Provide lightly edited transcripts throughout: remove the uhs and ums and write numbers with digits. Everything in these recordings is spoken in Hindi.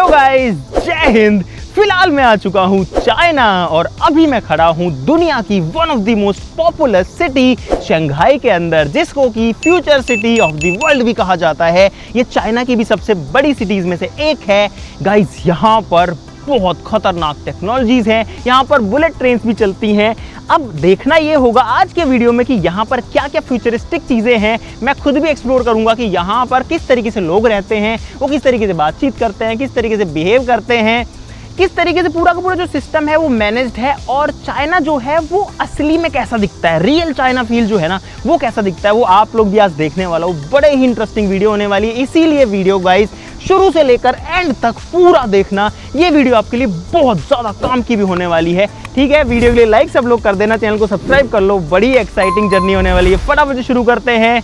हेलो गाइस, जय हिंद। फिलहाल मैं आ चुका हूँ चाइना और अभी मैं खड़ा हूँ दुनिया की one of the most popular city Shanghai के अंदर, जिसको कि future city of the world भी कहा जाता है। ये चाइना की भी सबसे बड़ी सिटीज में से एक है। गाइस, यहाँ पर बहुत खतरनाक टेक्नोलॉजीज हैं, यहाँ पर बुलेट ट्रेन्स भी चलती हैं। अब देखना ये होगा आज के वीडियो में कि यहाँ पर क्या क्या फ्यूचरिस्टिक चीज़ें हैं। मैं खुद भी एक्सप्लोर करूँगा कि यहाँ पर किस तरीके से लोग रहते हैं, वो किस तरीके से बातचीत करते हैं, किस तरीके से बिहेव करते हैं, किस तरीके से पूरा का पूरा जो सिस्टम है वो मैनेज्ड है, और चाइना जो है वो असली में कैसा दिखता है, रियल चाइना फील जो है ना वो कैसा दिखता है, वो आप लोग भी आज देखने वाला हो। बड़े ही इंटरेस्टिंग वीडियो होने वाली है, इसीलिए वीडियो गाइस शुरू से लेकर एंड तक पूरा देखना। ये वीडियो आपके लिए बहुत ज़्यादा काम की भी होने वाली है। ठीक है, वीडियो के लिए लाइक सब लोग कर देना, चैनल को सब्सक्राइब कर लो, बड़ी एक्साइटिंग जर्नी होने वाली है। फटाफट से शुरू करते हैं।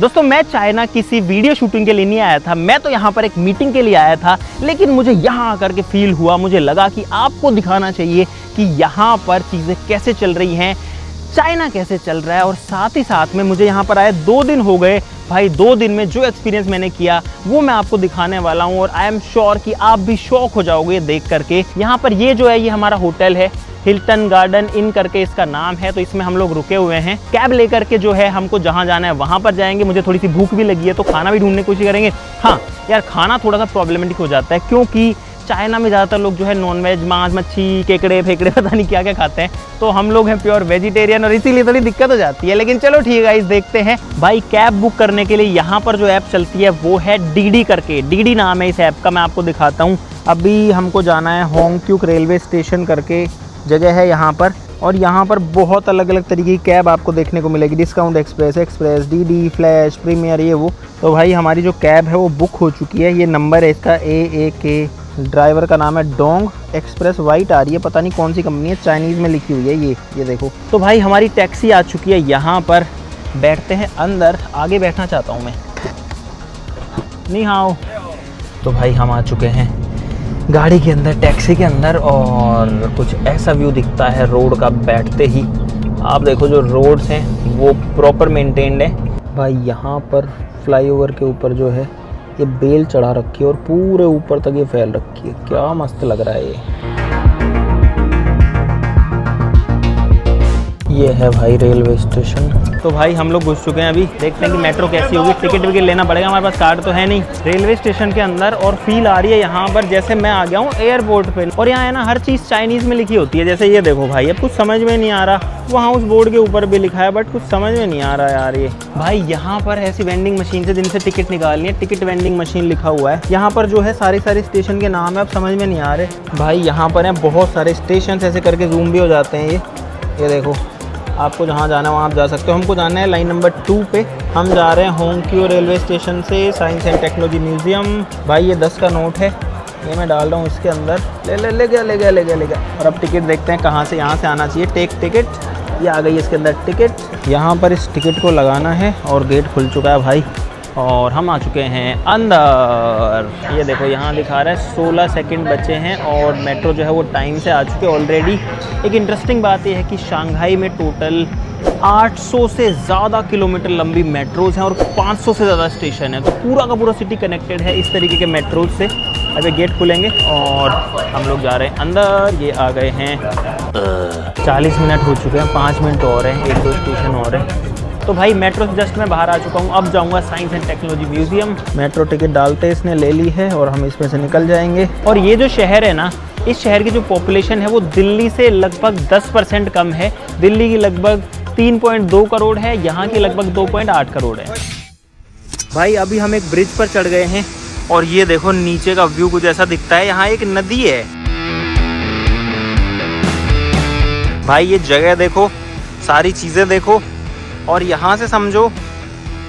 दोस्तों, मैं चाइना किसी वीडियो शूटिंग के लिए नहीं आया था, मैं तो यहाँ पर एक मीटिंग के लिए आया था। लेकिन मुझे यहाँ आकर के फील हुआ, मुझे लगा कि आपको दिखाना चाहिए कि यहाँ पर चीज़ें कैसे चल रही हैं, चाइना कैसे चल रहा है। और साथ ही साथ में मुझे यहाँ पर आए 2 दिन हो गए भाई। 2 दिन में जो एक्सपीरियंस मैंने किया वो मैं आपको दिखाने वाला हूँ, और आई एम श्योर कि आप भी शॉक हो जाओगे देख करके। यहाँ पर ये जो है ये हमारा होटल है, हिल्टन गार्डन इन करके इसका नाम है। तो इसमें हम लोग रुके हुए हैं। कैब लेकर के जो है हमको जहाँ जाना है वहाँ पर जाएंगे। मुझे थोड़ी सी भूख भी लगी है तो खाना भी ढूंढने की कोशिश करेंगे। हाँ यार, खाना थोड़ा सा प्रॉब्लमेटिक हो जाता है क्योंकि चाइना में ज़्यादातर लोग जो है नॉनवेज, मांस मच्छी, केकड़े फेकड़े पता नहीं क्या क्या खाते हैं। तो हम लोग हैं प्योर वेजिटेरियन, और इसीलिए थोड़ी दिक्कत हो जाती है। लेकिन चलो ठीक है, इस देखते हैं। भाई, कैब बुक करने के लिए यहाँ पर जो ऐप चलती है वो है डीडी करके। डीडी नाम है इस ऐप का, मैं आपको दिखाता हूँ। अभी हमको जाना है होंगक्यूक रेलवे स्टेशन करके जगह है यहाँ पर, और यहाँ पर बहुत अलग अलग तरीके की कैब आपको देखने को मिलेगी। Discount express, DD, flash, premier, ये वो। तो भाई हमारी जो कैब है वो बुक हो चुकी है। ये नंबर है इसका AAK, ड्राइवर का नाम है डोंग एक्सप्रेस। वाइट आ रही है, पता नहीं कौन सी कंपनी है, चाइनीज़ में लिखी हुई है ये देखो। तो भाई हमारी टैक्सी आ चुकी है, यहाँ पर बैठते हैं अंदर। आगे बैठना चाहता हूँ मैं। नहीं हाओ। तो भाई हम आ चुके हैं गाड़ी के अंदर, टैक्सी के अंदर, और कुछ ऐसा व्यू दिखता है रोड का बैठते ही। आप देखो जो रोड्स हैं वो प्रॉपर मेंटेन्ड है। भाई यहाँ पर फ्लाईओवर के ऊपर जो है ये बेल चढ़ा रखी है और पूरे ऊपर तक ये फैल रखी है। क्या मस्त लग रहा है ये है भाई रेलवे स्टेशन। तो भाई हम लोग घुस चुके हैं। अभी देखते हैं कि मेट्रो कैसी होगी। टिकट विकेट लेना पड़ेगा, हमारे पास कार्ड तो है नहीं। रेलवे स्टेशन के अंदर, और फील आ रही है यहाँ पर जैसे मैं आ गया हूँ एयरपोर्ट पे। और यहाँ है ना हर चीज़ चाइनीज़ में लिखी होती है। जैसे ये देखो भाई, अब कुछ समझ में नहीं आ रहा। वहाँ उस बोर्ड के ऊपर भी लिखा है बट कुछ समझ में नहीं आ रहा यार। ये भाई यहाँ पर ऐसी वेंडिंग मशीन से जिनसे टिकट निकालनी है, टिकट वेंडिंग मशीन लिखा हुआ है। यहाँ पर जो है सारे स्टेशन के नाम है, अब समझ में नहीं आ रहे भाई। यहाँ पर है बहुत सारे स्टेशन, ऐसे करके जूम भी हो जाते हैं। ये देखो, आपको जहाँ जाना है वहाँ आप जा सकते हो। हमको जाना है लाइन नंबर 2 पे। हम जा रहे हैं होंगक्यूक रेलवे स्टेशन से साइंस एंड टेक्नोलॉजी म्यूजियम। भाई ये 10 का नोट है, ये मैं डाल रहा हूँ इसके अंदर। ले गया। और अब टिकट देखते हैं कहाँ से, यहाँ से आना चाहिए। टेक टिकट, ये आ गई इसके अंदर टिकट। यहाँ पर इस टिकट को लगाना है और गेट खुल चुका है भाई, और हम आ चुके हैं अंदर। ये देखो यहाँ दिखा रहा है 16 सेकंड बचे हैं, और मेट्रो जो है वो टाइम से आ चुके ऑलरेडी। एक इंटरेस्टिंग बात यह है कि शंघाई में टोटल 800 से ज़्यादा किलोमीटर लंबी मेट्रोज़ हैं और 500 से ज़्यादा स्टेशन है। तो पूरा का पूरा सिटी कनेक्टेड है इस तरीके के मेट्रोज़ से। अभी गेट खुलेंगे और हम लोग जा रहे हैं अंदर। ये आ गए हैं, 40 मिनट हो चुके हैं, 5 मिनट और हैं, 1-2 स्टेशन और हैं। तो भाई मेट्रो से जस्ट मैं बाहर आ चुका हूँ। अब जाऊँगा science and technology museum. Metro ticket डालते इसने ले ली है और हम इसमें से निकल जाएंगे। और ये जो शहर है ना, इस शहर की जो पॉपुलेशन है वो दिल्ली से लगभग 10% कम है। दिल्ली की लगभग 3.2 करोड़ है, यहाँ की लगभग 2.8 करोड़ है। भाई अभी हम एक ब्रिज पर चढ़ गए हैं, और ये देखो नीचे का व्यू कुछ ऐसा दिखता है। यहाँ एक नदी है भाई। ये जगह देखो, सारी चीज़ें देखो, और यहाँ से समझो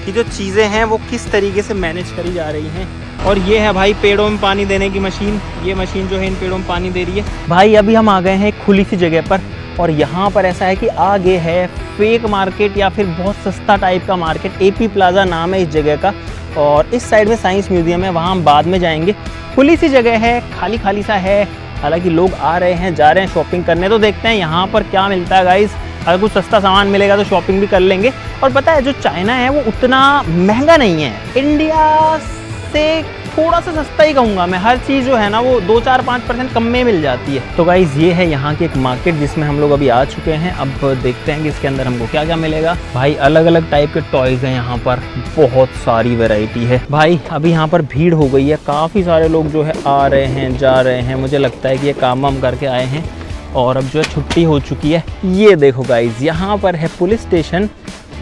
कि जो चीज़ें हैं वो किस तरीके से मैनेज करी जा रही हैं। और ये है भाई पेड़ों में पानी देने की मशीन। ये मशीन जो है इन पेड़ों में पानी दे रही है। भाई अभी हम आ गए हैं एक खुली सी जगह पर, और यहाँ पर ऐसा है कि आगे है फेक मार्केट या फिर बहुत सस्ता टाइप का मार्केट। AP प्लाजा नाम है इस जगह का, और इस साइड में साइंस म्यूजियम है, वहाँ हम बाद में जाएंगे। खुली सी जगह है, खाली सा है। हालांकि लोग आ रहे हैं, जा रहे हैं शॉपिंग करने। तो देखते हैं यहाँ पर क्या मिलता है गाइस। अगर कुछ सस्ता सामान मिलेगा तो शॉपिंग भी कर लेंगे। और पता है जो चाइना है वो उतना महंगा नहीं है। इंडिया इससे थोड़ा सा सस्ता ही कहूँगा मैं। हर चीज़ जो है ना वो 2-4-5% कम में मिल जाती है। तो गाइज़ ये है यहाँ की एक मार्केट जिसमें हम लोग अभी आ चुके हैं। अब देखते हैं कि इसके अंदर हमको क्या क्या मिलेगा। भाई अलग अलग टाइप के टॉयज़ हैं यहाँ पर, बहुत सारी वैरायटी है भाई। अभी यहाँ पर भीड़ हो गई है, काफ़ी सारे लोग जो है आ रहे हैं जा रहे हैं। मुझे लगता है कि ये काम वाम करके आए हैं और अब जो है छुट्टी हो चुकी है। ये देखो गाइज़ यहाँ पर है पुलिस स्टेशन,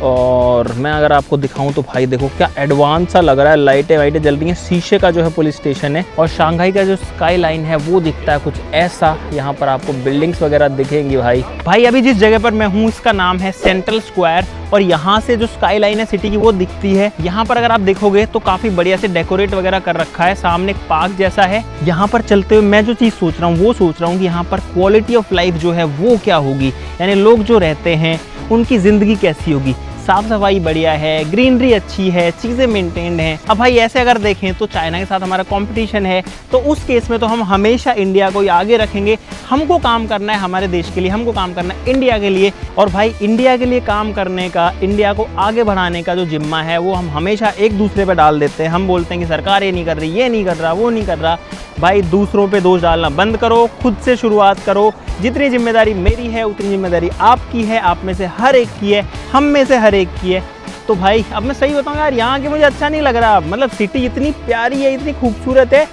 और मैं अगर आपको दिखाऊं तो भाई देखो क्या एडवांस सा लग रहा है, लाइटें वाइटें जल रही हैं। शीशे का जो है पुलिस स्टेशन है, और शंघाई का जो स्काई लाइन है वो दिखता है कुछ ऐसा। यहाँ पर आपको बिल्डिंग्स वगैरह दिखेंगी भाई अभी जिस जगह पर मैं हूँ इसका नाम है सेंट्रल स्क्वायर, और यहाँ से जो स्काई लाइन है सिटी की वो दिखती है। यहाँ पर अगर आप देखोगे तो काफी बढ़िया से डेकोरेट वगैरह कर रखा है। सामने एक पार्क जैसा है। यहाँ पर चलते हुए मैं जो चीज़ सोच रहा हूँ वो सोच रहा हूँ कि यहाँ पर क्वालिटी ऑफ लाइफ जो है वो क्या होगी, यानी लोग जो रहते हैं उनकी ज़िंदगी कैसी होगी। साफ सफाई बढ़िया है, ग्रीनरी अच्छी है, चीज़ें मेंटेन्ड हैं। अब भाई ऐसे अगर देखें तो चाइना के साथ हमारा कंपटीशन है, तो उस केस में तो हम हमेशा इंडिया को ही आगे रखेंगे। हमको काम करना है हमारे देश के लिए, हमको काम करना है इंडिया के लिए। और भाई इंडिया के लिए काम करने का, इंडिया को आगे बढ़ाने का जो जिम्मा है वो हम हमेशा एक दूसरे पर डाल देते हैं। हम बोलते हैं कि सरकार ये नहीं कर रही, ये नहीं कर रहा, वो नहीं कर रहा। भाई दूसरों पे दोष डालना बंद करो, खुद से शुरुआत करो। जितनी जिम्मेदारी मेरी है उतनी जिम्मेदारी आपकी है, आप में से हर एक की है, हम में से हर एक की है। तो भाई अब मैं सही बताऊँ यार, यहाँ के मुझे अच्छा नहीं लग रहा। मतलब सिटी इतनी प्यारी है, इतनी खूबसूरत है,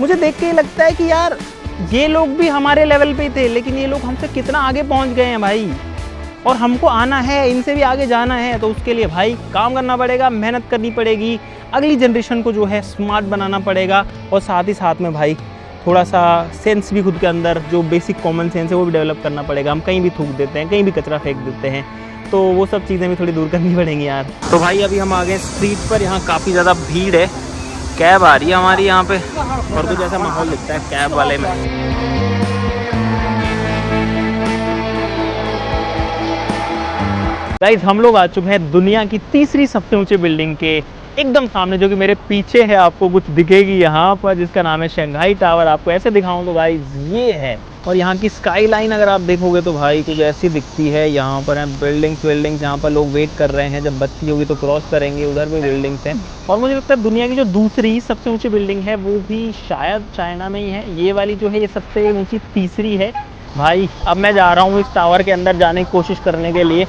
मुझे देख के ही लगता है कि यार ये लोग भी हमारे लेवल पे ही थे, लेकिन ये लोग हमसे कितना आगे पहुँच गए हैं भाई। और हमको आना है, इनसे भी आगे जाना है, तो उसके लिए भाई काम करना पड़ेगा, मेहनत करनी पड़ेगी, अगली जनरेशन को जो है स्मार्ट बनाना पड़ेगा। और साथ ही साथ में भाई थोड़ा सा सेंस भी खुद के अंदर, जो बेसिक कॉमन सेंस है वो भी डेवलप करना पड़ेगा। हम कहीं भी थूक देते हैं, कहीं भी कचरा फेंक देते हैं, तो वो सब चीज़ें भी थोड़ी दूर करनी पड़ेंगी यार। तो भाई अभी हम आ गए स्ट्रीट पर, यहाँ काफ़ी ज़्यादा भीड़ है। कैब आ रही है हमारी यहाँ पे, और कुछ ऐसा माहौल दिखता है कैब वाले में। गाइस हम लोग आ चुके हैं दुनिया की तीसरी सबसे ऊंची बिल्डिंग के एकदम सामने, जो कि मेरे पीछे है, आपको कुछ दिखेगी यहाँ पर, जिसका नाम है शंघाई टावर। आपको ऐसे दिखाऊं तो भाई ये है, और यहाँ की स्काई लाइन अगर आप देखोगे तो भाई कुछ ऐसी दिखती है। यहाँ पर है बिल्डिंग्स यहाँ पर लोग वेट कर रहे हैं, जब बत्ती होगी तो क्रॉस करेंगे। उधर भी बिल्डिंग्स हैं, और मुझे लगता है दुनिया की जो दूसरी सबसे ऊँची बिल्डिंग है वो भी शायद चाइना में ही है। ये वाली जो है ये सबसे ऊँची तीसरी है भाई। अब मैं जा रहा हूँ इस टावर के अंदर जाने की कोशिश करने के लिए,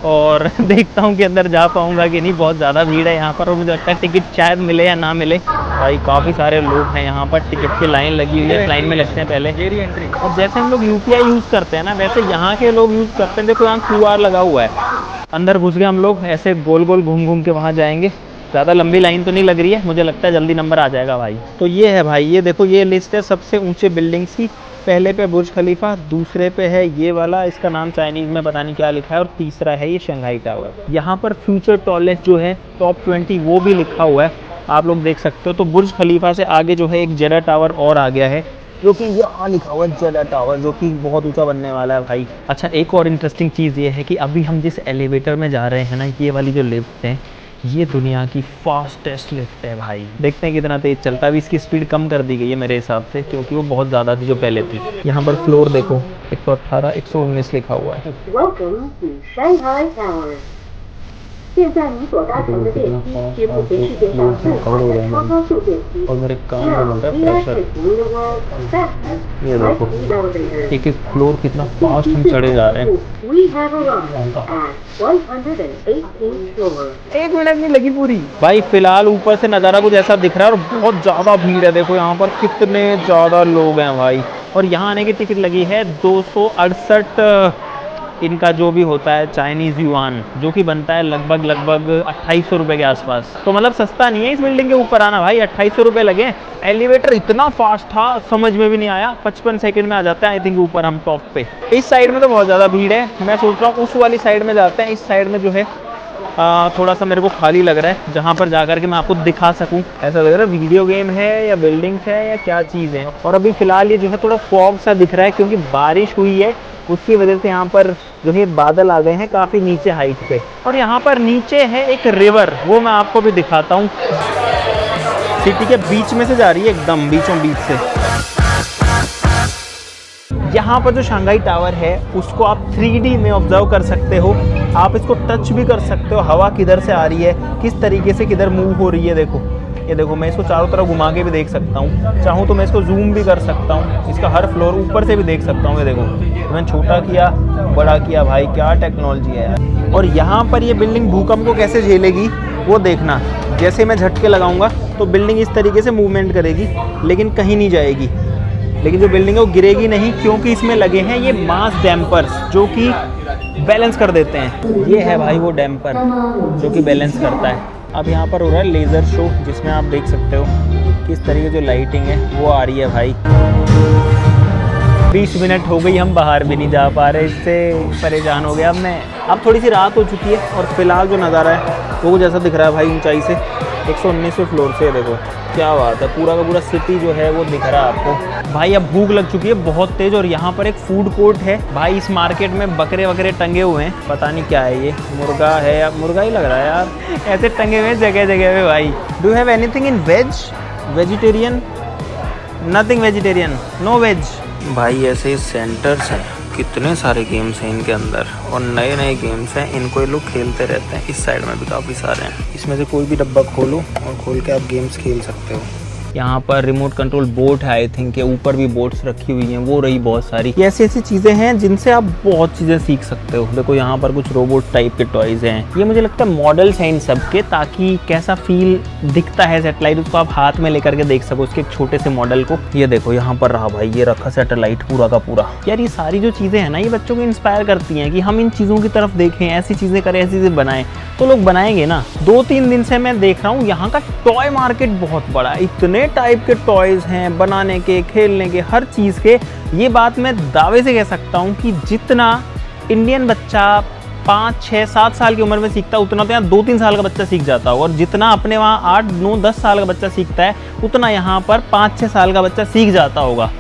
और देखता हूँ कि अंदर जा पाऊँगा कि नहीं। बहुत ज़्यादा भीड़ है यहाँ पर, और मुझे लगता है टिकट शायद मिले या ना मिले। भाई काफ़ी सारे लोग हैं यहाँ पर, टिकट की लाइन लगी हुई है, लाइन में लगते हैं पहले। और जैसे हम लोग UPI यूज़ करते हैं ना, वैसे यहाँ के लोग यूज़ करते हैं। देखो यहाँ QR लगा हुआ है। अंदर घुस गए हम लोग, ऐसे गोल गोल घूम घूम के वहाँ जाएंगे। ज़्यादा लंबी लाइन तो नहीं लग रही है, मुझे लगता है जल्दी नंबर आ जाएगा भाई। तो ये है भाई, ये देखो ये लिस्ट है सबसे ऊँचे बिल्डिंग्स की। पहले पे बुर्ज खलीफा, दूसरे पे है ये वाला, इसका नाम चाइनीज़ में पता नहीं क्या लिखा है, और तीसरा है ये शंघाई टावर। यहाँ पर फ्यूचर टॉलेस्ट जो है टॉप 20 वो भी लिखा हुआ है, आप लोग देख सकते हो। तो बुर्ज खलीफा से आगे जो है एक जेडा टावर और आ गया है, जो कि यहाँ लिखा हुआ है जेडा टावर, जो कि बहुत ऊंचा बनने वाला है भाई। अच्छा एक और इंटरेस्टिंग चीज़ ये है कि अभी हम जिस एलिवेटर में जा रहे हैं ना, ये वाली जो लिफ्ट है, ये दुनिया की फास्टेस्ट लिफ्ट है भाई। देखते हैं कितना तेज चलता है। अभी इसकी स्पीड कम कर दी गई है मेरे हिसाब से, क्योंकि वो बहुत ज़्यादा थी जो पहले थी। यहाँ पर फ्लोर देखो 118, 119 लिखा हुआ है। और मेरे काम में बन रहा है प्रेशर। ये देखो एक एक फ्लोर कितना फास्ट हम चढ़े जा रहे हैं। 1 मिनट नहीं लगी पूरी भाई। फिलहाल ऊपर से नज़ारा कुछ ऐसा दिख रहा है, और बहुत ज़्यादा भीड़ है। देखो यहाँ पर कितने ज़्यादा लोग हैं भाई। और यहाँ आने की टिकट लगी है 268 इनका जो भी होता है चाइनीज़ युआन, जो कि बनता है लगभग 2800 रुपये के आसपास। तो मतलब सस्ता नहीं है इस बिल्डिंग के ऊपर आना भाई, 2800 रुपये लगे। एलिवेटर इतना फास्ट था समझ में भी नहीं आया, 55 सेकंड में आ जाता है आई थिंक ऊपर हम टॉप पे। इस साइड में तो बहुत ज़्यादा भीड़ है, मैं सोच रहा हूँ उस वाली साइड में जाते हैं। इस साइड में जो है थोड़ा सा मेरे को खाली लग रहा है, जहाँ पर जाकर के मैं आपको दिखा सकूँ। ऐसा लग रहा है वीडियो गेम है या बिल्डिंग्स है या क्या चीज़ है। और अभी फ़िलहाल ये जो है थोड़ा फॉग सा दिख रहा है, क्योंकि बारिश हुई है, उसकी वजह से यहाँ पर जो है बादल आ गए हैं काफ़ी नीचे हाइट पे। और यहाँ पर नीचे है एक रिवर, वो मैं आपको भी दिखाता हूँ। सिटी के बीच में से जा रही है, एकदम बीचों बीच से। यहाँ पर जो शंघाई टावर है उसको आप 3D में ऑब्जर्व कर सकते हो। आप इसको टच भी कर सकते हो, हवा किधर से आ रही है, किस तरीके से किधर मूव हो रही है। देखो ये देखो, मैं इसको चारों तरफ घुमा के भी देख सकता हूँ, चाहूँ तो मैं इसको जूम भी कर सकता हूँ, इसका हर फ्लोर ऊपर से भी देख सकता हूँ। ये देखो, मैंने छोटा किया, बड़ा किया, भाई क्या टेक्नोलॉजी है यार। और यहाँ पर ये बिल्डिंग भूकंप को कैसे झेलेगी वो देखना। जैसे मैं झटके लगाऊंगा तो बिल्डिंग इस तरीके से मूवमेंट करेगी, लेकिन कहीं नहीं जाएगी। लेकिन जो बिल्डिंग है वो गिरेगी नहीं, क्योंकि इसमें लगे हैं ये मास डैम्पर्स जो कि बैलेंस कर देते हैं। ये है भाई वो डैम्पर जो कि बैलेंस करता है। अब यहाँ पर हो रहा है लेज़र शो, जिसमें आप देख सकते हो किस तरीके जो लाइटिंग है वो आ रही है भाई। 20 मिनट हो गई, हम बाहर भी नहीं जा पा रहे, इससे परेशान हो गया अब मैं। अब थोड़ी सी रात हो चुकी है और फिलहाल जो नज़ारा है वो जैसा दिख रहा है भाई ऊंचाई से 119वें फ्लोर से। देखो क्या बात है, पूरा का पूरा सिटी जो है वो दिख रहा है आपको। भाई अब भूख लग चुकी है बहुत तेज, और यहाँ पर एक फूड कोर्ट है भाई। इस मार्केट में बकरे वगैरह टंगे हुए हैं, पता नहीं क्या है ये, मुर्गा है या मुर्गा ही लग रहा है यार, ऐसे टंगे हुए हैं जगह जगह पे भाई। Do have anything in veg, vegetarian? Nothing vegetarian, no veg. भाई ऐसे सेंटर्स हैं, कितने सारे गेम्स हैं इनके अंदर, और नए नए गेम्स हैं, इनको ये लोग खेलते रहते हैं। इस साइड में भी काफ़ी सारे हैं, इसमें से कोई भी डब्बा खोलो और खोल के आप गेम्स खेल सकते हो। यहाँ पर रिमोट कंट्रोल बोट है आई थिंक, के ऊपर भी बोट्स रखी हुई हैं, वो रही बहुत सारी। ये ऐसी ऐसी चीज़ें हैं जिनसे आप बहुत चीज़ें सीख सकते हो। देखो यहाँ पर कुछ रोबोट टाइप के टॉयज़ हैं, ये मुझे लगता है मॉडल्स हैं इन सब के, ताकि कैसा फील दिखता है सैटेलाइट उसको आप हाथ में लेकर के देख सको, उसके एक छोटे से मॉडल को। ये देखो यहाँ पर रहा भाई, ये रखा सैटेलाइट पूरा का पूरा। यार ये सारी जो चीज़ें हैं ना, ये बच्चों को इंस्पायर करती हैं कि हम इन चीज़ों की तरफ देखें, ऐसी चीज़ें करें, ऐसी चीज़ें बनाएं, तो लोग बनाएंगे ना। 2-3 दिन से मैं देख रहा हूँ यहाँ का टॉय मार्केट बहुत बड़ा है, इतने टाइप के टॉयज हैं बनाने के, खेलने के, हर चीज़ के। ये बात मैं दावे से कह सकता हूँ कि जितना इंडियन बच्चा 5, 6, 7 साल की उम्र में सीखता है, उतना तो यहाँ 2-3 साल का बच्चा सीख जाता होगा। और जितना अपने वहाँ 8, 9, 10 साल का बच्चा सीखता है, उतना यहाँ पर 5, 6 साल का बच्चा सीख जाता होगा।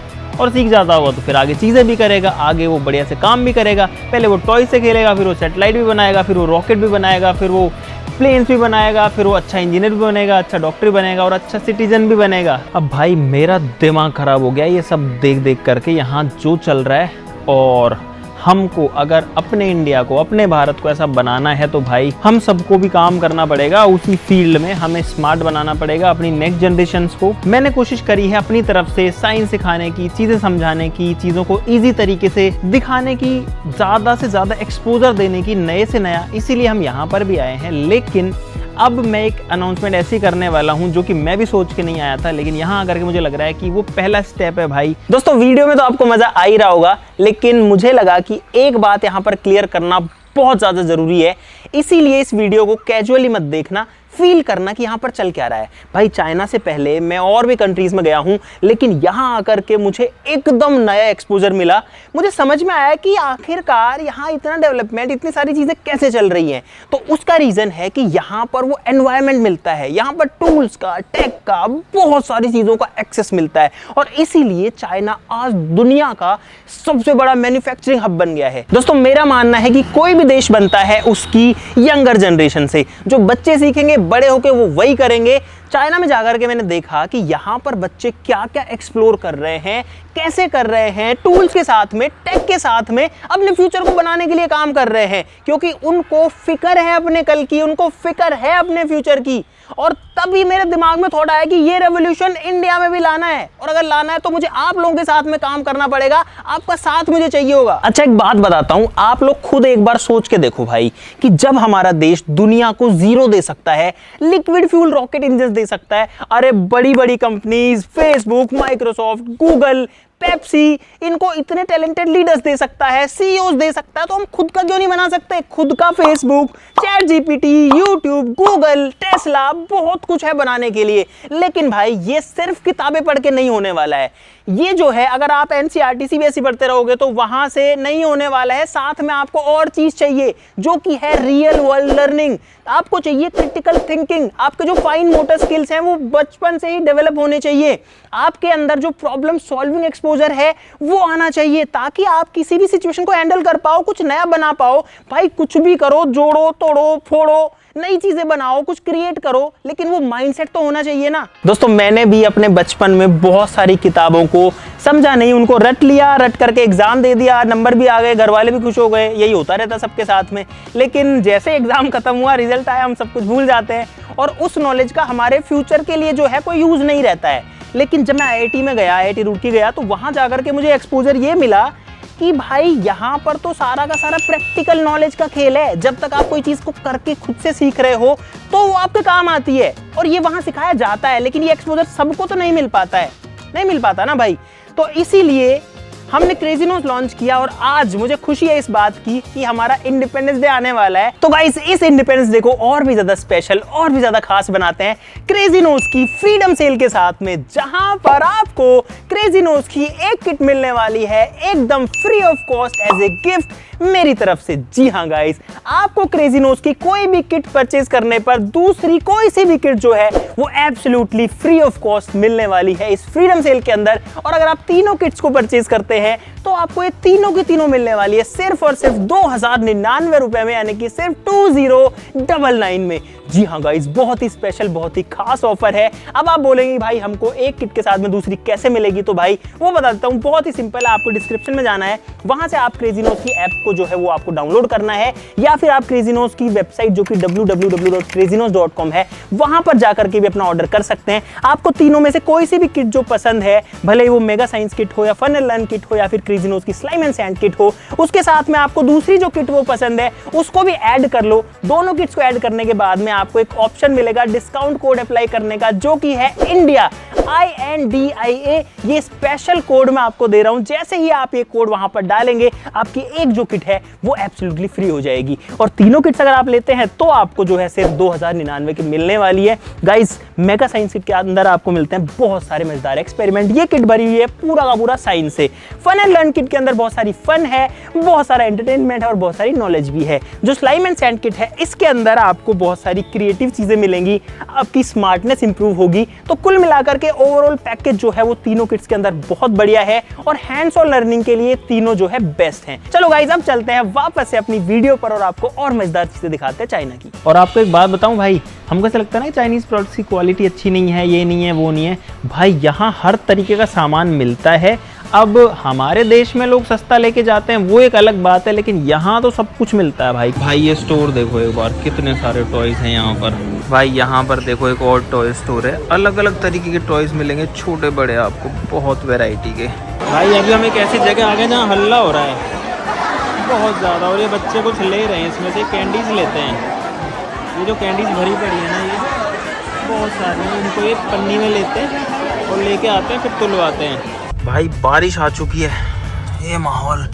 और सीख जाता होगा तो फिर आगे चीज़ें भी करेगा, आगे वो बढ़िया से काम भी करेगा। पहले वो टॉय से खेलेगा, फिर वो सैटेलाइट भी बनाएगा, फिर वो रॉकेट भी बनाएगा, फिर वो प्लेन्स भी बनाएगा, फिर वो अच्छा इंजीनियर भी बनेगा, अच्छा डॉक्टर भी बनेगा, और अच्छा सिटीजन भी बनेगा। अब भाई मेरा दिमाग खराब हो गया ये सब देख देख करके, यहाँ जो चल रहा है। और हमको अगर अपने इंडिया को, अपने भारत को ऐसा बनाना है तो भाई हम सबको भी काम करना पड़ेगा उसी फील्ड में। हमें स्मार्ट बनाना पड़ेगा अपनी नेक्स्ट जनरेशंस को। मैंने कोशिश करी है अपनी तरफ से साइंस सिखाने की, चीज़ें समझाने की, चीज़ों को ईजी तरीके से दिखाने की, ज़्यादा से ज़्यादा एक्सपोजर देने की, नए से नया। इसीलिए हम यहाँ पर भी आए हैं। लेकिन अब मैं एक अनाउंसमेंट ऐसी करने वाला हूं जो कि मैं भी सोच के नहीं आया था, लेकिन यहाँ आकर के मुझे लग रहा है कि वो पहला स्टेप है भाई। दोस्तों वीडियो में तो आपको मजा आ ही रहा होगा, लेकिन मुझे लगा कि एक बात यहाँ पर क्लियर करना बहुत ज़्यादा ज़रूरी है। इसीलिए इस वीडियो को कैजुअली मत देखना, फील करना कि यहाँ पर चल क्या रहा है। भाई चाइना से पहले मैं और भी कंट्रीज में गया हूँ, लेकिन यहाँ आकर के मुझे एकदम नया एक्सपोजर मिला। मुझे समझ में आया कि आखिरकार यहाँ इतना डेवलपमेंट, इतनी सारी चीज़ें कैसे चल रही हैं। तो उसका रीज़न है कि यहाँ पर वो एनवायरनमेंट मिलता है, यहाँ पर टूल्स का, टेक का, बहुत सारी चीज़ों का एक्सेस मिलता है, और इसीलिए चाइना आज दुनिया का सबसे बड़ा मैन्युफैक्चरिंग हब बन गया है। दोस्तों मेरा मानना है कि कोई भी देश बनता है उसकी यंगर जनरेशन से। जो बच्चे सीखेंगे बड़े होके वो वही करेंगे। चाइना में जाकर के मैंने देखा कि यहाँ पर बच्चे क्या क्या एक्सप्लोर कर रहे हैं, कैसे कर रहे हैं, टूल्स के साथ में, टेक के साथ में अपने फ्यूचर को बनाने के लिए काम कर रहे हैं, क्योंकि उनको फिक्र है अपने कल की, उनको फिक्र है अपने फ्यूचर की। और तभी मेरे दिमाग में थॉट आया कि ये रेवोल्यूशन इंडिया में भी लाना है, और अगर लाना है तो मुझे आप लोगों के साथ में काम करना पड़ेगा, आपका साथ मुझे चाहिए होगा। अच्छा एक बात बताता हूं, आप लोग खुद एक बार सोच के देखो भाई कि जब हमारा देश दुनिया को जीरो दे सकता है, लिक्विड फ्यूल रॉकेट इंजन दे सकता है, अरे बड़ी बड़ी companies Facebook, Microsoft, Google, Pepsi, इनको इतने टैलेंटेड लीडर्स दे सकता है, सीईओज दे सकता है, तो हम खुद का क्यों नहीं बना सकते? खुद का Facebook, chat GPT, YouTube, Google, Tesla, बहुत कुछ है बनाने के लिए। लेकिन भाई ये सिर्फ किताबें पढ़ के नहीं होने वाला है। ये जो है अगर आप एनसीईआरटी सीबीएसई पढ़ते रहोगे तो वहां से नहीं होने वाला है। साथ में आपको और चीज चाहिए जो कि है रियल वर्ल्ड लर्निंग। आपको चाहिए क्रिटिकल थिंकिंग, आपके जो फाइन मोटर स्किल्स हैं वो बचपन से ही डेवलप होने चाहिए। आपके अंदर जो प्रॉब्लम सॉल्विंग एक्सपोजर है वो आना चाहिए, ताकि आप किसी भी सिचुएशन को हैंडल कर पाओ, कुछ नया बना पाओ। भाई कुछ भी करो, जोड़ो, तोड़ो, फोड़ो, नई चीजें बनाओ, कुछ क्रिएट करो, लेकिन वो माइंडसेट तो होना चाहिए ना। दोस्तों मैंने भी अपने बचपन में बहुत सारी किताबों को समझा नहीं, उनको रट लिया, रट करके एग्जाम दे दिया, नंबर भी आ गए, घर वाले भी खुश हो गए, यही होता रहता सबके साथ में। लेकिन जैसे एग्जाम खत्म हुआ, रिजल्ट आया, हम सब कुछ भूल जाते हैं और उस नॉलेज का हमारे फ्यूचर के लिए जो है कोई यूज नहीं रहता है। लेकिन जब मैं IIT में गया, IIT रुड़की गया, तो वहां जाकर के मुझे एक्सपोजर ये मिला कि भाई यहाँ पर तो सारा का सारा प्रैक्टिकल नॉलेज का खेल है। जब तक आप कोई चीज को करके खुद से सीख रहे हो तो वो आपके काम आती है और ये वहां सिखाया जाता है। लेकिन ये एक्सपोजर सबको तो नहीं मिल पाता है, नहीं मिल पाता ना भाई। तो इसीलिए हमने क्रेजी नोज लॉन्च किया और आज मुझे खुशी है इस बात की कि हमारा इंडिपेंडेंस डे आने वाला है। तो गाइस इस इंडिपेंडेंस डे को और भी ज्यादा स्पेशल और भी ज्यादा खास बनाते हैं क्रेजी नोज की फ्रीडम सेल के साथ में, जहां पर आपको क्रेजी नोज की एक किट मिलने वाली है एकदम free of cost as a gift मेरी तरफ से। जी हाँ गाइस, आपको क्रेजी नोज की कोई भी किट परचेज करने पर दूसरी कोई सी भी किट जो है वो एब्सोल्युटली फ्री ऑफ कॉस्ट मिलने वाली है इस फ्रीडम सेल के अंदर। और अगर आप तीनों किट्स को परचेज करते हैं तो आपको ये तीनों की तीनों मिलने वाली है सिर्फ और सिर्फ 2099 रुपए में, यानी कि सिर्फ 2099 में। जी हाँ गाइस, बहुत ही स्पेशल, बहुत ही खास ऑफर है। अब आप बोलेंगे भाई हमको एक किट के साथ में दूसरी कैसे मिलेगी, तो भाई वो बता देता हूँ। बहुत ही सिंपल है, आपको डिस्क्रिप्शन में जाना है, वहां से आप क्रेजी नोज की ऐप को जो है वो आपको डाउनलोड करना है, या फिर आप क्रेजी नोज की वेबसाइट जो कि www.crazynose.com है वहां पर जाकर के भी अपना ऑर्डर कर सकते हैं। आपको तीनों में से कोई सी भी किट जो पसंद है, भले ही वो मेगा साइंस किट हो या फन एंड लर्न किट हो या फिर क्रेजी नोज की स्लाइम एंड सैंड किट हो, उसके साथ में आपको दूसरी जो किट वो पसंद है उसको भी ऐड कर लो। दोनों किट्स को ऐड करने के बाद में आपको एक ऑप्शन मिलेगा डिस्काउंट कोड अप्लाई करने का, जो कि है इंडिया, INDIA। ये स्पेशल कोड मैं आपको दे रहा हूं। जैसे ही आप ये कोड वहां पर डालेंगे, आपकी एक जो किट है वो एब्सोल्युटली फ्री हो जाएगी। और तीनों किट्स अगर आप लेते हैं तो आपको जो है सिर्फ 2099 की मिलने वाली है। गाइस मेगा साइंस किट के अंदर आपको मिलते हैं बहुत सारे मजेदार एक्सपेरिमेंट। ये किट भरी हुई है पूरा का पूरा साइंस से। फन एंड लर्न किट के अंदर बहुत सारी फन है, बहुत सारा एंटरटेनमेंट है और बहुत सारी नॉलेज भी है। जो स्लाइम एंड सैंड किट है, इसके अंदर आपको बहुत सारी क्रिएटिव चीजें मिलेंगी, आपकी स्मार्टनेस इंप्रूव होगी। तो कुल मिलाकर के ओवरऑल पैकेज जो है वो तीनों किट्स के अंदर बहुत बढ़िया है और हैंड्स ऑन लर्निंग के लिए तीनों जो है बेस्ट हैं। चलो गाइस अब चलते हैं वापस से अपनी वीडियो पर और आपको और मजेदार चीजें दिखाते हैं चाइना की। और आपको एक बात बताऊं भाई, हमको ऐसा लगता है ना चाइनीज प्रोडक्ट्स की क्वालिटी अच्छी नहीं है, ये नहीं है, वो नहीं है। भाई यहाँ हर तरीके का सामान मिलता है। अब हमारे देश में लोग सस्ता लेके जाते हैं, वो एक अलग बात है, लेकिन यहाँ तो सब कुछ मिलता है भाई। भाई ये स्टोर देखो एक बार, कितने सारे टॉयज हैं यहाँ पर। भाई यहाँ पर देखो एक और टॉय स्टोर है, अलग अलग तरीके के टॉयज मिलेंगे, छोटे बड़े आपको, बहुत वैरायटी के। भाई अभी हम एक ऐसी जगह आ गए जहाँ हल्ला हो रहा है बहुत ज़्यादा, और ये बच्चे कुछ ले रहे हैं, इसमें से कैंडीज लेते हैं। ये जो कैंडीज भरी पड़ी है ना, ये बहुत सारी हैं, इनको एक पन्नी में लेते हैं और लेके आते हैं, फिर तुलवाते हैं। भाई बारिश आ चुकी है, ये माहौल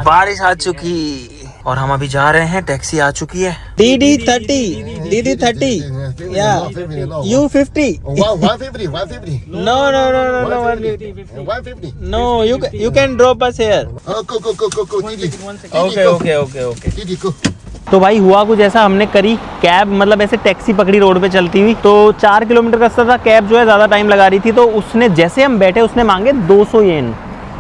बारिश आ चुकी और हम अभी जा रहे हैं, टैक्सी आ चुकी है। DD30 या U50 No, you can drop us here. Okay. तो भाई हुआ कुछ ऐसा, हमने करी कैब, मतलब ऐसे टैक्सी पकड़ी रोड पे चलती हुई, तो 4 किलोमीटर का रास्ता था। कैब जो है ज़्यादा टाइम लगा रही थी, तो उसने जैसे हम बैठे उसने मांगे 200 येन।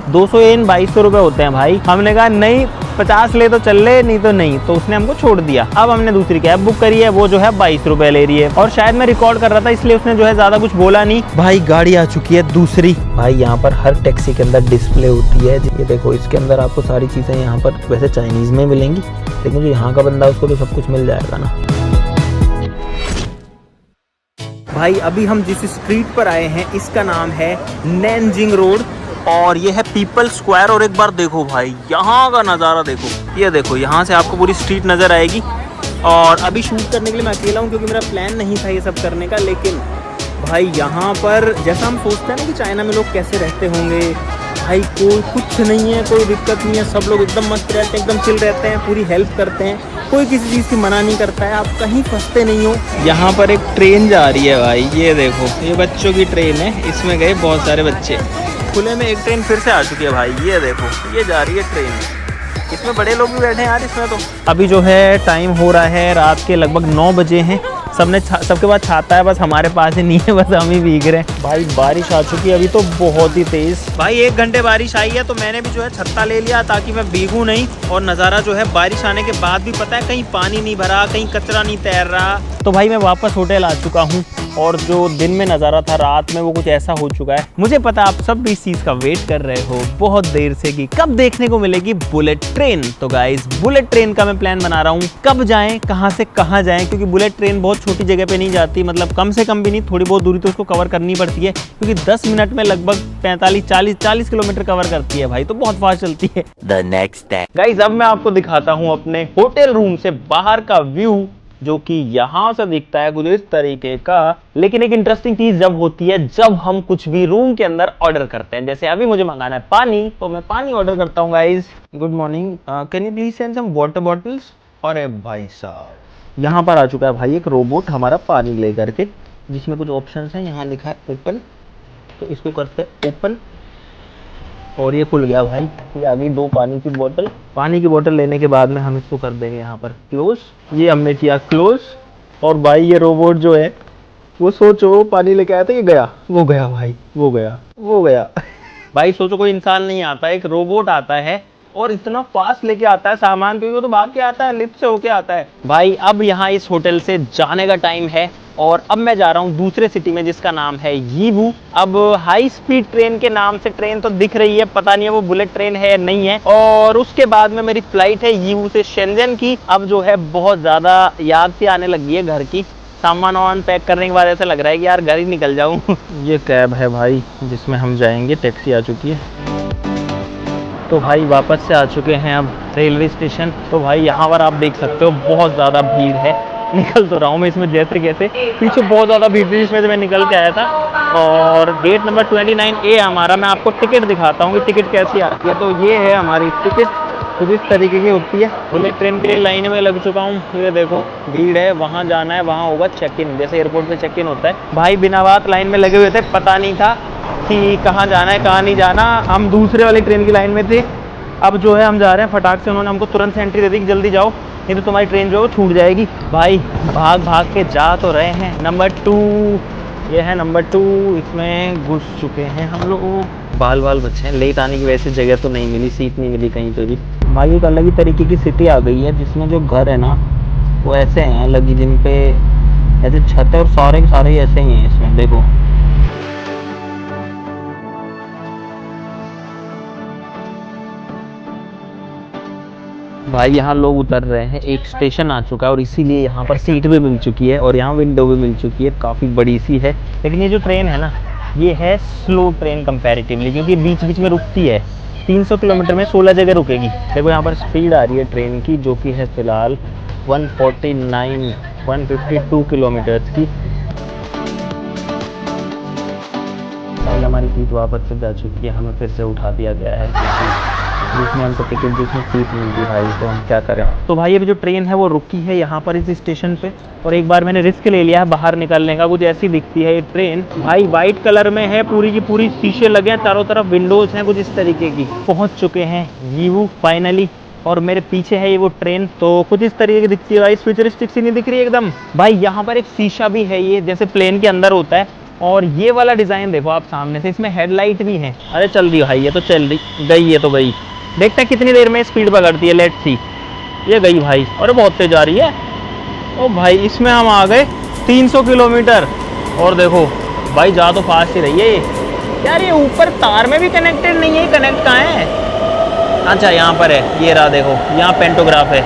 200 येन 2200 रुपये होते हैं भाई। हमने कहा नहीं 50 ले तो चल ले, नहीं तो नहीं, तो उसने हमको छोड़ दिया। अब हमने दूसरी कैब बुक करी है, वो जो है 22 रुपये ले रही है। और शायद मैं रिकॉर्ड कर रहा था इसलिए उसने जो है ज़्यादा कुछ बोला नहीं। भाई गाड़ी आ चुकी है दूसरी। भाई यहाँ पर हर टैक्सी के अंदर डिस्प्ले होती है, ये देखो, इसके अंदर आपको सारी चीज़ें यहाँ पर वैसे चाइनीज़ में मिलेंगी, लेकिन जो यहाँ का बंदा उसको तो सब कुछ मिल जाएगा ना। भाई अभी हम जिस स्ट्रीट पर आए हैं इसका नाम है नैनजिंग रोड और ये है पीपल स्क्वायर। और एक बार देखो भाई यहाँ का नज़ारा देखो, ये देखो, यहाँ से आपको पूरी स्ट्रीट नज़र आएगी। और अभी शूट करने के लिए मैं अकेला हूँ क्योंकि मेरा प्लान नहीं था ये सब करने का, लेकिन भाई यहाँ पर जैसा हम सोचते हैं ना कि चाइना में लोग कैसे रहते होंगे, भाई कोई कुछ नहीं है, कोई दिक्कत नहीं है, सब लोग एकदम मस्त रहते हैं, एकदम चिल रहते हैं, पूरी हेल्प करते हैं, कोई किसी चीज़ की मना नहीं करता है, आप कहीं फंसते नहीं हो। यहाँ पर एक ट्रेन जा रही है भाई, ये देखो, ये बच्चों की ट्रेन है, इसमें गए बहुत सारे बच्चे। खुले में एक ट्रेन फिर से आ चुकी है भाई, ये देखो, ये जा रही है ट्रेन, इसमें बड़े लोग भी बैठे हैं यार इसमें तो। अभी जो है टाइम हो रहा है रात के लगभग 9 बजे हैं। सबके पास छाता है, बस हमारे पास ही नहीं है, बस हम ही भीग रहे हैं। भाई बारिश आ चुकी है अभी तो बहुत ही तेज। भाई 1 घंटे बारिश आई है तो मैंने भी जो है छत्ता ले लिया ताकि मैं भीगूं नहीं। और नज़ारा जो है बारिश आने के बाद भी पता है कहीं पानी नहीं भरा, कहीं कचरा नहीं तैर रहा। तो भाई मैं वापस होटल आ चुका हूँ और जो दिन में नज़ारा था रात में वो कुछ ऐसा हो चुका है। मुझे पता आप सब भी इस चीज़ का वेट कर रहे हो बहुत देर से कि कब देखने को मिलेगी बुलेट ट्रेन। तो गाइस बुलेट ट्रेन का मैं प्लान बना रहा हूँ, कब जाएं, कहाँ से कहाँ जाएं, क्योंकि बुलेट ट्रेन बहुत छोटी जगह पे नहीं जाती, मतलब कम से कम भी नहीं, थोड़ी बहुत दूरी तो उसको कवर करनी पड़ती है, क्योंकि 10 मिनट में लगभग 45-40 किलोमीटर कवर करती है भाई, तो बहुत फास्ट चलती है। द नेक्स्ट डे गाइस अब मैं आपको दिखाता हूँ अपने होटल रूम से बाहर का व्यू, जो कि यहाँ से दिखता है कुछ इस तरीके का। लेकिन एक इंटरेस्टिंग चीज जब होती है जब हम कुछ भी रूम के अंदर ऑर्डर करते हैं, जैसे अभी मुझे मंगाना है पानी, तो मैं पानी ऑर्डर करता हूँ। Guys good morning, can you please send some water bottles. अरे भाई साहब यहाँ पर आ चुका है भाई एक रोबोट हमारा पानी लेकर के, जिसमें कुछ ऑप्शंस हैं। यहाँ लिखा है ओपन, तो इसको करते हैं ओपन और ये खुल गया भाई। ये आ गई 2 पानी की बोतल। पानी की बोतल लेने के बाद में हम इसको कर देंगे यहाँ पर क्लोज। ये हमने किया क्लोज और भाई ये रोबोट जो है वो सोचो पानी लेके आया था, ये गया, वो गया भाई, वो गया, वो गया। भाई सोचो कोई इंसान नहीं आता, एक रोबोट आता है और इतना फास्ट लेके आता है सामान, क्योंकि वो तो भाग के आता है, लिफ्ट से होके आता है। भाई अब यहाँ इस होटल से जाने का टाइम है और अब मैं जा रहा हूँ दूसरे सिटी में जिसका नाम है यीवू। अब हाई स्पीड ट्रेन के नाम से ट्रेन तो दिख रही है, पता नहीं है वो बुलेट ट्रेन है या नहीं है। और उसके बाद में मेरी फ्लाइट है यीवू से शेंजन की। अब जो है बहुत ज़्यादा याद सी आने लगी है घर की। सामान वामान पैक करने के बाद ऐसा लग रहा है कि यार घर ही निकल जाऊँ। ये कैब है भाई जिसमें हम जाएंगे, टैक्सी आ चुकी है। तो भाई वापस से आ चुके हैं अब रेलवे स्टेशन। तो भाई यहाँ पर आप देख सकते हो बहुत ज़्यादा भीड़ है। निकल तो रहा हूँ मैं इसमें जैसे कैसे, पीछे बहुत ज़्यादा भीड़ थी जिसमें से मैं निकल के आया था। और गेट नंबर 29A हमारा, मैं आपको टिकट दिखाता हूँ कि टिकट कैसी आती है। तो ये है हमारी टिकट, कुछ इस तरीके की होती है। बुलेट ट्रेन के लिए लाइन में लग चुका हूँ, ये देखो भीड़ है, वहाँ जाना है, वहाँ होगा चेक इन, जैसे एयरपोर्ट पे चेक इन होता है। भाई बिना बात लाइन में लगे हुए थे, पता नहीं था कि कहाँ जाना है कहाँ नहीं जाना। हम दूसरे वाली ट्रेन की लाइन में थे। अब जो है हम जा रहे हैं फटाक से, उन्होंने हमको तुरंत से एंट्री दे दी कि जल्दी जाओ नहीं तो तुम्हारी ट्रेन जो है वो छूट जाएगी। भाई भाग भाग के जा तो रहे हैं। नंबर 2, ये है नंबर 2, इसमें घुस चुके हैं हम लोग। बाल बाल बच्चे हैं, लेट आने की वैसे जगह तो नहीं मिली, सीट नहीं मिली कहीं पे भी। भाई एक अलग ही तरीके की सिटी आ गई है जिसमें जो घर है ना वो ऐसे हैं अलग ही, जिन पे ऐसे छत है और सारे के सारे ही ऐसे ही हैं इसमें, देखो। भाई यहाँ लोग उतर रहे हैं, एक स्टेशन आ चुका है और इसीलिए यहाँ पर सीट भी मिल चुकी है और यहाँ विंडो भी मिल चुकी है, काफ़ी बड़ी सी है। लेकिन ये जो ट्रेन है ना ये है स्लो ट्रेन कंपैरेटिवली, क्योंकि बीच बीच में रुकती है। 300 किलोमीटर में 16 जगह रुकेगी। देखो यहाँ पर स्पीड आ रही है ट्रेन की, जो कि है फिलहाल 152 किलोमीटर की। हमारी सीट वापस से जा चुकी है, हमें फिर से उठा दिया गया है जिसमें हमको टिकट, जिसमें सीट मिलती भाई, तो हम क्या करें। तो भाई अभी जो ट्रेन है वो रुकी है यहाँ पर इस स्टेशन पे, और एक बार मैंने रिस्क ले लिया है बाहर निकलने का। कुछ ऐसी दिखती है ये ट्रेन भाई, वाइट कलर में है, पूरी की पूरी शीशे लगे हैं, चारों तरफ विंडोज हैं कुछ इस तरीके की। पहुँच चुके हैं यीवू फाइनली, और मेरे पीछे है ये वो ट्रेन, तो कुछ इस तरीके की दिखती है भाई, फ्यूचरिस्टिक सी नहीं दिख रही एकदम। भाई यहाँ पर एक शीशा भी है, ये जैसे प्लेन के अंदर होता है। और ये वाला डिज़ाइन देखो आप सामने से, इसमें हेडलाइट भी है। अरे चल रही भाई, ये तो चल रही, गई ये तो गई। देखते हैं कितनी देर में स्पीड पकड़ती है, लेट्स सी। ये गई भाई, अरे बहुत तेज जा रही है। ओ भाई इसमें हम आ गए 300 किलोमीटर, और देखो भाई जा तो फास्ट ही रही है ये। यार ये ऊपर तार में भी कनेक्टेड नहीं है, कनेक्ट कहाँ है? अच्छा यहाँ पर है, ये रहा देखो, यहाँ पेंटोग्राफ है।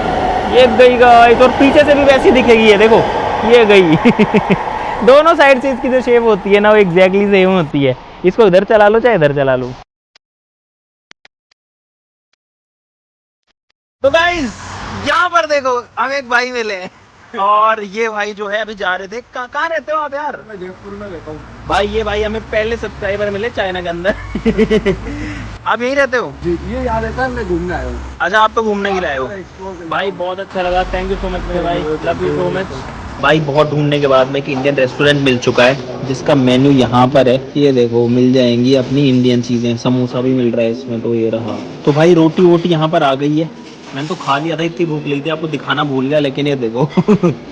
ये गई गाइस, और पीछे से भी वैसी दिखेगी ये देखो, ये गई। दोनों साइड से इसकी जो शेप होती है ना वो एग्जैक्टली सेम होती है। इसको इधर चला लो चाहे इधर चला लो। तो गाइस यहाँ पर देखो हम एक भाई मिले, और ये भाई जो है अभी जा रहे थे। कहाँ रहते हो आप यार? मैं जयपुर में रहता हूँ भाई। ये भाई हमें पहले सब्सक्राइबर मिले चाइना के अंदर। आप यहीं रहते हो? जी, ये यहाँ रहता है, मैं घूमने आया हूँ। अच्छा आप तो घूमने के लिए आए हो भाई, बहुत अच्छा लगा, थैंक यू सो मच मेरे भाई, लव यू सो मच भाई। बहुत ढूंढने के बाद में एक इंडियन रेस्टोरेंट मिल चुका है जिसका मेन्यू यहाँ पर है, ये देखो मिल जाएंगी अपनी इंडियन चीज़ें, समोसा भी मिल रहा है इसमें, तो ये रहा। तो भाई रोटी वोटी यहाँ पर आ गई है, मैंने तो खा लिया था, इतनी भूख लगी थी, आपको दिखाना भूल गया, लेकिन ये देखो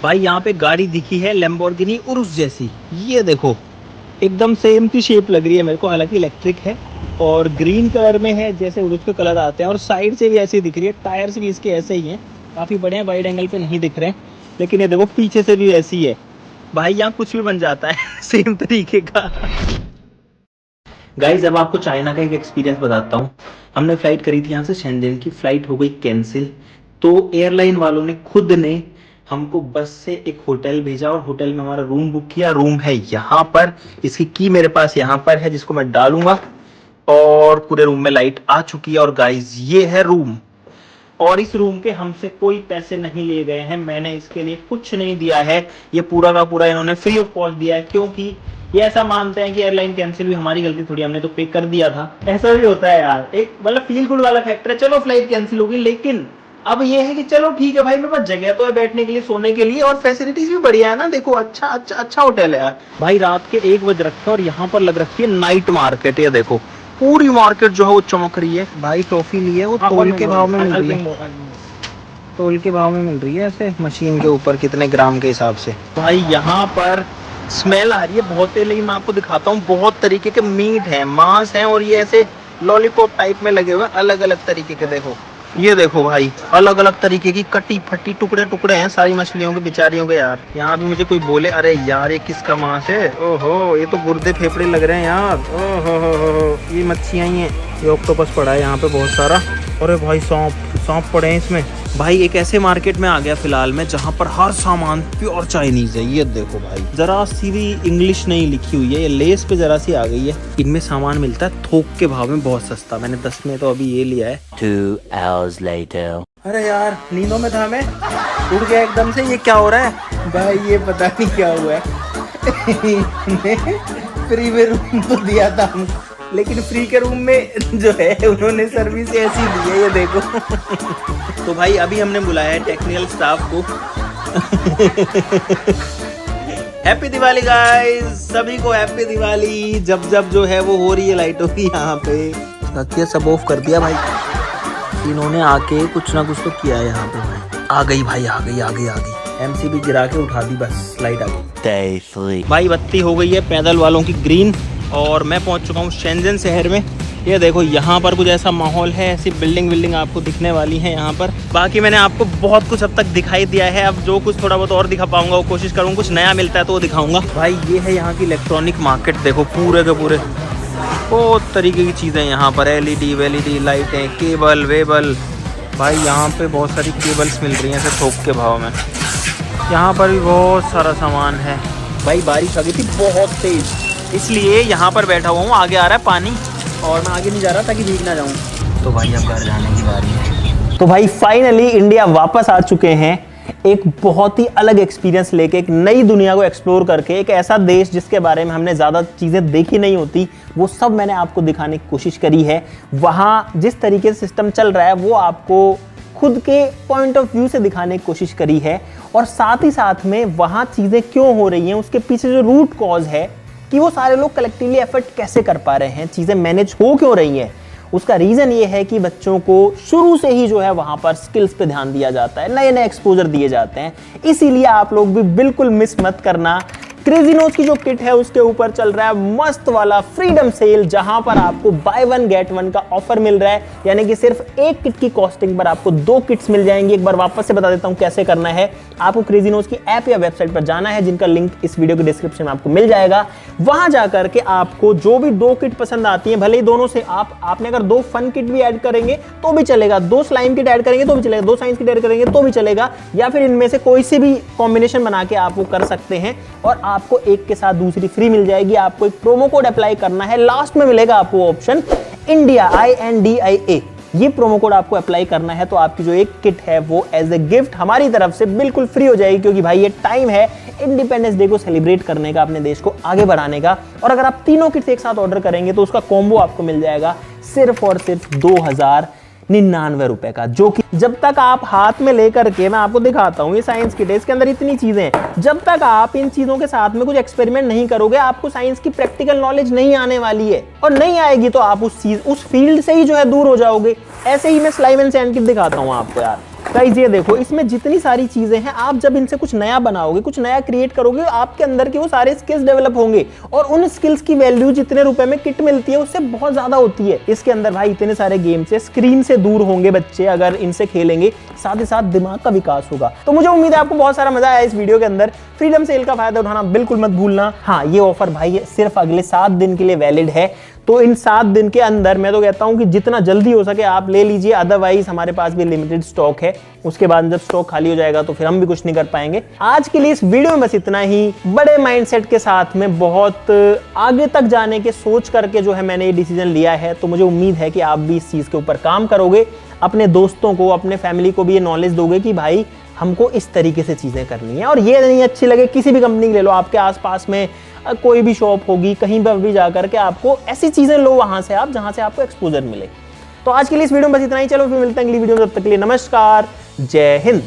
भाई यहाँ पे गाड़ी दिखी है लैम्बोर्गिनी उरुस जैसी, ये देखो एकदम सेम सी शेप लग रही है मेरे को, हालांकि इलेक्ट्रिक है और ग्रीन कलर में है जैसे उरुस के कलर आते हैं, और साइड से भी ऐसी दिख रही है, टायर्स भी इसके ऐसे ही हैं, काफ़ी बड़े हैं, वाइड एंगल पे नहीं दिख रहे हैं, लेकिन ये देखो पीछे से भी ऐसी है भाई, यहाँ कुछ भी बन जाता है सेम तरीके का। गाइज अब आपको चाइना का एक एक्सपीरियंस बताता हूँ। हमने फ्लाइट करी थी यहाँ से शेंजन की, फ्लाइट हो गई कैंसिल, तो एयरलाइन वालों ने खुद ने हमको बस से एक होटल भेजा और होटल में हमारा रूम बुक किया। रूम है यहाँ पर, इसकी की मेरे पास यहाँ पर है जिसको मैं डालूंगा, और पूरे रूम में लाइट आ चुकी है। और गाइज ये है रूम, और इस रूम के हमसे कोई पैसे नहीं लिए गए हैं, मैंने इसके लिए कुछ नहीं दिया है, ये पूरा का पूरा इन्होंने फ्री ऑफ कॉस्ट दिया है, क्योंकि ये ऐसा मानते हैं कि एयरलाइन कैंसिल भी हमारी गलती थोड़ी, हमने तो पे कर दिया था। ऐसा भी होता है यार, एक मतलब फील गुड वाला फैक्टर है। चलो फ्लाइट कैंसिल होगी, लेकिन अब ये है कि चलो ठीक है भाई, मेरे पास जगह तो है बैठने के लिए, सोने के लिए, और फैसिलिटीज भी बढ़िया है ना। देखो अच्छा होटल है यार भाई। रात के 1 बज रखे और यहाँ पर लग रखी है नाइट मार्केट, ये देखो पूरी मार्केट जो है वो चमक रही है भाई। टॉफी ली है वो तोल के भाव में मिल रही है, तोल के भाव में मिल रही है, ऐसे मशीन के ऊपर कितने ग्राम के हिसाब से। भाई यहाँ पर स्मेल आ रही है बहुत है, लेकिन मैं आपको दिखाता हूँ, बहुत तरीके के मीट है, मांस है, और ये ऐसे लॉलीपॉप टाइप में लगे हुए अलग अलग तरीके के। देखो ये देखो भाई, अलग अलग तरीके की कटी फटी टुकड़े टुकड़े हैं सारी मछलियों के, बेचारियों के यार। यहाँ भी मुझे कोई बोले अरे यार ये किसका मांस है, ओहो ये तो गुर्दे फेफड़े लग रहे हैं यार, ओहो ये मच्छियाँ ही हैं, ये ऑक्टोपस पड़ा है यहाँ पे बहुत सारा, अरे भाई सौंप पड़े हैं इसमें। भाई एक ऐसे मार्केट में आ गया फिलहाल में जहाँ पर हर सामान प्योर चाइनीज है। ये देखो भाई, जरा सी भी इंग्लिश नहीं लिखी हुई है, ये लेस पे जरा सी आ गई है। इनमें सामान मिलता है थोक के भाव में, बहुत सस्ता। मैंने 10 में तो अभी ये लिया है। 2 hours later। अरे यार नींदों में था मैं, उठ गया एकदम से। ये क्या हो रहा है भाई, ये पता नहीं क्या हुआ है फ्री में रूम तो दिया था हमको, लेकिन फ्री के रूम में जो है उन्होंने सर्विस ऐसी दी है, ये देखो तो भाई अभी हमने बुलाया है टेक्निकल स्टाफ को हैप्पी दिवाली गाइस, सभी को हैप्पी दिवाली। जब जब जो है वो हो रही है लाइटों की यहाँ पे, सब ऑफ कर दिया भाई इन्होंने, आके कुछ ना कुछ तो किया है यहाँ पे भाई। आ गई भाई, आ गई एमसीबी गिरा के उठा दी, बस लाइट आ गई। भाई बत्ती हो गई है पैदल वालों की ग्रीन, और मैं पहुंच चुका हूँ शेंजन शहर में। ये देखो यहाँ पर कुछ ऐसा माहौल है, ऐसी बिल्डिंग आपको दिखने वाली है यहाँ पर। बाकी मैंने आपको बहुत कुछ अब तक दिखाई दिया है, अब जो कुछ थोड़ा बहुत और दिखा पाऊंगा वो कोशिश करूँगा, कुछ नया मिलता है तो वो दिखाऊंगा। भाई ये है यहाँ की इलेक्ट्रॉनिक मार्केट, देखो पूरे के पूरे बहुत तरीके की चीज़ें यहाँ पर, एलईडी लाइटें, केबल वेबल। भाई यहाँ पे बहुत सारी केबल्स मिल रही हैं ऐसे थोक के भाव में। यहाँ पर भी बहुत सारा सामान है। भाई बारिश आ गई थी बहुत तेज, इसलिए यहाँ पर बैठा हुआ हूँ, आगे आ रहा है पानी और मैं आगे नहीं जा रहा ताकि भीग ना जाऊँ। तो भाई अब घर जाने की बारी है। तो भाई फाइनली इंडिया वापस आ चुके हैं, एक बहुत ही अलग एक्सपीरियंस लेके, एक नई दुनिया को एक्सप्लोर करके, एक ऐसा देश जिसके बारे में हमने ज़्यादा चीज़ें देखी नहीं होती, वो सब मैंने आपको दिखाने की कोशिश करी है। वहाँ जिस तरीके से सिस्टम चल रहा है वो आपको खुद के पॉइंट ऑफ व्यू से दिखाने की कोशिश करी है, और साथ ही साथ में वहाँ चीज़ें क्यों हो रही हैं, उसके पीछे जो रूट कॉज है कि वो सारे लोग कलेक्टिवली एफर्ट कैसे कर पा रहे हैं, चीज़ें मैनेज हो क्यों रही हैं। उसका रीज़न ये है कि बच्चों को शुरू से ही जो है वहाँ पर स्किल्स पे ध्यान दिया जाता है, नए नए एक्सपोजर दिए जाते हैं। इसीलिए आप लोग भी बिल्कुल मिस मत करना। क्रेजी नोज की जो किट है उसके ऊपर चल रहा है मस्त वाला फ्रीडम सेल, जहां पर आपको बाय 1 गेट 1 का ऑफर मिल रहा है, यानी कि सिर्फ एक किट की कॉस्टिंग पर आपको 2 किट्स मिल जाएंगी। एक बार वापस से बता देता हूं कैसे करना है। आपको क्रेजी नोज की ऐप या वेबसाइट पर जाना है, जिनका लिंक इस वीडियो के डिस्क्रिप्शन में आपको मिल जाएगा। वहां जाकर के आपको जो भी 2 किट पसंद आती है, भले ही दोनों से आपने अगर 2 फन किट भी ऐड करेंगे तो भी चलेगा, 2 स्लाइम किट ऐड करेंगे तो भी चलेगा, 2 साइंस किट ऐड करेंगे तो भी चलेगा, या फिर इनमें से कोई से भी कॉम्बिनेशन बना के आप वो कर सकते हैं, और आपको एक के साथ दूसरी फ्री मिल जाएगी। आपको एक प्रोमो कोड अप्लाई करना है, लास्ट में मिलेगा आपको ऑप्शन इंडिया INDIA, ये प्रोमो कोड आपको अप्लाई करना है, तो आपकी जो एक किट है वो एज ए गिफ्ट हमारी तरफ से बिल्कुल फ्री हो जाएगी, क्योंकि भाई ये टाइम है इंडिपेंडेंस डे को सेलिब्रेट करने का, अपने देश को आगे बढ़ाने का। और अगर आप तीनों किट्स एक साथ ऑर्डर करेंगे तो उसका कॉम्बो आपको मिल जाएगा सिर्फ और सिर्फ 2000 ₹99 का, जो कि जब तक आप हाथ में लेकर के, मैं आपको दिखाता हूँ, ये साइंस किट है, इसके अंदर इतनी चीजें हैं, जब तक आप इन चीजों के साथ में कुछ एक्सपेरिमेंट नहीं करोगे आपको साइंस की प्रैक्टिकल नॉलेज नहीं आने वाली है, और नहीं आएगी तो आप उस फील्ड से ही जो है दूर हो जाओगे। ऐसे ही मैं स्लाइम एंड सैंड किट दिखाता हूँ आपको यार। गाइस ये देखो, इसमें जितनी सारी चीजें हैं, आप जब इनसे कुछ नया बनाओगे, कुछ नया क्रिएट करोगे, आपके अंदर के वो सारे स्किल्स डेवलप होंगे, और उन स्किल्स की वैल्यू जितने रुपए में किट मिलती है उससे बहुत ज्यादा होती है। इसके अंदर भाई इतने सारे गेम्स है, स्क्रीन से दूर होंगे बच्चे अगर इनसे खेलेंगे, साथ ही साथ दिमाग का विकास होगा। तो मुझे उम्मीद है आपको बहुत सारा मजा आया इस वीडियो के अंदर। फ्रीडम सेल का फायदा उठाना बिल्कुल मत भूलना। हाँ, ये ऑफर भाई सिर्फ अगले 7 दिन के लिए वैलिड है, तो इन 7 दिन के अंदर मैं तो कहता हूं कि जितना जल्दी हो सके आप ले लीजिए, अदरवाइज हमारे पास भी लिमिटेड स्टॉक है, उसके बाद जब स्टॉक खाली हो जाएगा तो फिर हम भी कुछ नहीं कर पाएंगे। आज के लिए इस वीडियो में बस इतना ही। बड़े माइंडसेट के साथ में बहुत आगे तक जाने के सोच करके जो है मैंने ये डिसीजन लिया है, तो मुझे उम्मीद है कि आप भी इस चीज के ऊपर काम करोगे, अपने दोस्तों को, अपने फैमिली को भी ये नॉलेज दोगे कि भाई हमको इस तरीके से चीजें करनी है। और ये नहीं अच्छी लगे, किसी भी कंपनी की ले लो, आपके आसपास में कोई भी शॉप होगी, कहीं पर भी जाकर के आपको ऐसी चीजें लो वहां से आप, जहां से आपको एक्सपोजर मिले। तो आज के लिए इस वीडियो में बस इतना ही। चलो फिर मिलते हैं अगली वीडियो में, तब तक के लिए नमस्कार, जय हिंद।